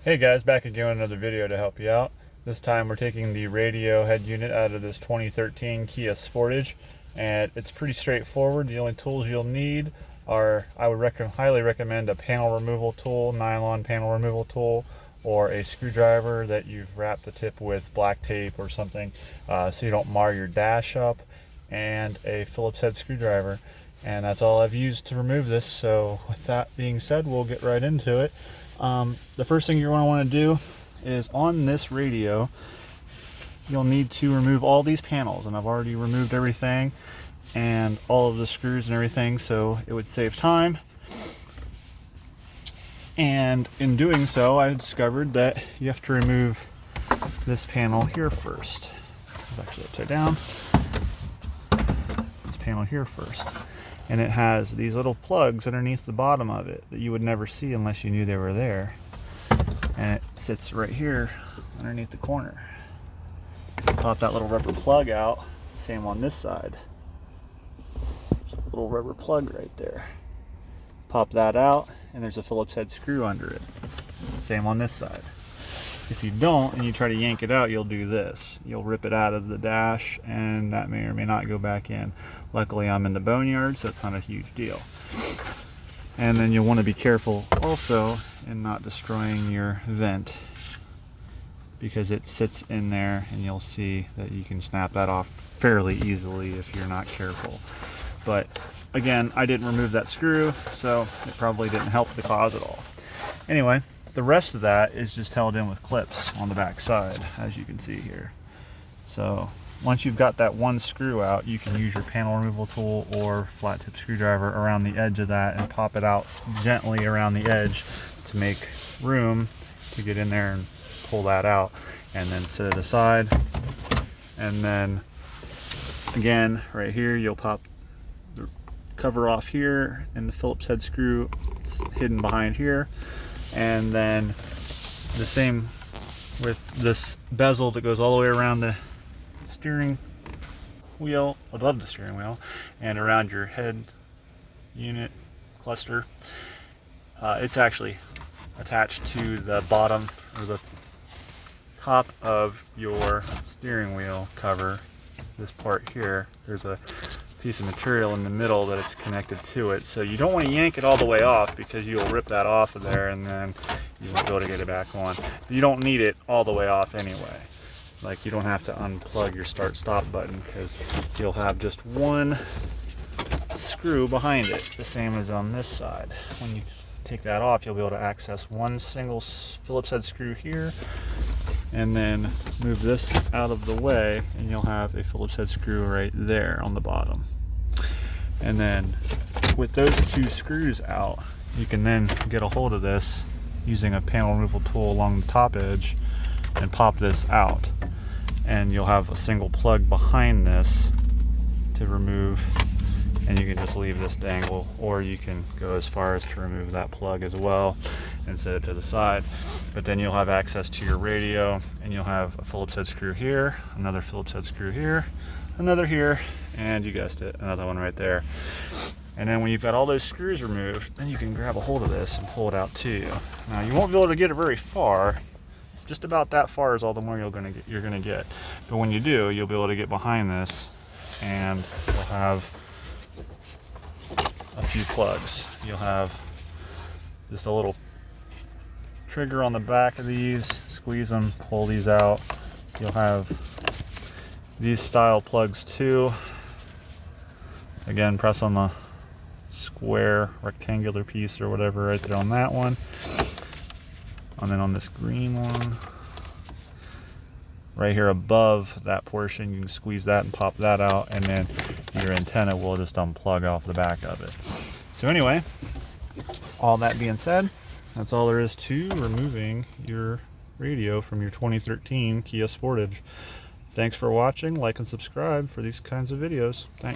Hey guys, back again with another video to help you out. This time we're taking the radio head unit out of this 2013 Kia Sportage, and it's pretty straightforward. The only tools you'll need are, I would highly recommend a panel removal tool, nylon panel removal tool, or a screwdriver that you've wrapped the tip with black tape or something so you don't mar your dash up, and a Phillips head screwdriver. And that's all I've used to remove this. So with that being said, we'll get right into it. The first thing you're going to want to do is on this radio, you'll need to remove all these panels, and I've already removed everything and all of the screws and everything, so it would save time. And in doing so, I discovered that you have to remove this panel here first. This is actually upside down. This panel here first. And it has these little plugs underneath the bottom of it that you would never see unless you knew they were there. And it sits right here underneath the corner. Pop that little rubber plug out. Same on this side. There's a little rubber plug right there. Pop that out, and there's a Phillips head screw under it. Same on this side. If you don't and you try to yank it out, you'll do this. You'll rip it out of the dash, and that may or may not go back in. Luckily, I'm in the boneyard, so it's not a huge deal. And then you'll want to be careful also in not destroying your vent, because it sits in there, and you'll see that you can snap that off fairly easily if you're not careful. But again, I didn't remove that screw, so it probably didn't help the cause at all. Anyway, the rest of that is just held in with clips on the back side, as you can see here. So once you've got that one screw out, you can use your panel removal tool or flat tip screwdriver around the edge of that and pop it out gently around the edge to make room to get in there and pull that out, and then set it aside. And then again, right here, you'll pop the cover off here, and the Phillips head screw, it's hidden behind here. And then the same with this bezel that goes all the way around the steering wheel, above the steering wheel, and around your head unit cluster. It's actually attached to the bottom or the top of your steering wheel cover. This part here, there's a piece of material in the middle that it's connected to it, so you don't want to yank it all the way off, because you'll rip that off of there and then you won't be able to get it back on. But you don't need it all the way off anyway. Like, you don't have to unplug your start stop button, because you'll have just one screw behind it, the same as on this side. When you take that off, you'll be able to access one single Phillips head screw here, and then move this out of the way, and you'll have a Phillips head screw right there on the bottom. And then with those two screws out, you can then get a hold of this using a panel removal tool along the top edge and pop this out, and you'll have a single plug behind this to remove, and you can just leave this dangle, or you can go as far as to remove that plug as well and set it to the side. But then you'll have access to your radio, and you'll have a Phillips head screw here, another Phillips head screw here, another here, and you guessed it, another one right there. And then when you've got all those screws removed, then you can grab a hold of this and pull it out to you. Now, you won't be able to get it very far. Just about that far is all the more you're gonna get. But when you do, you'll be able to get behind this, and you'll have a few plugs. You'll have just a little trigger on the back of these. Squeeze them, pull these out. You'll have these style plugs too. Again, press on the square rectangular piece or whatever right there on that one. And then on this green one right here above that portion, you can squeeze that and pop that out, and then your antenna will just unplug off the back of it. So anyway, all that being said, that's all there is to removing your radio from your 2013 Kia Sportage. Thanks for watching. Like and subscribe for these kinds of videos. Thanks.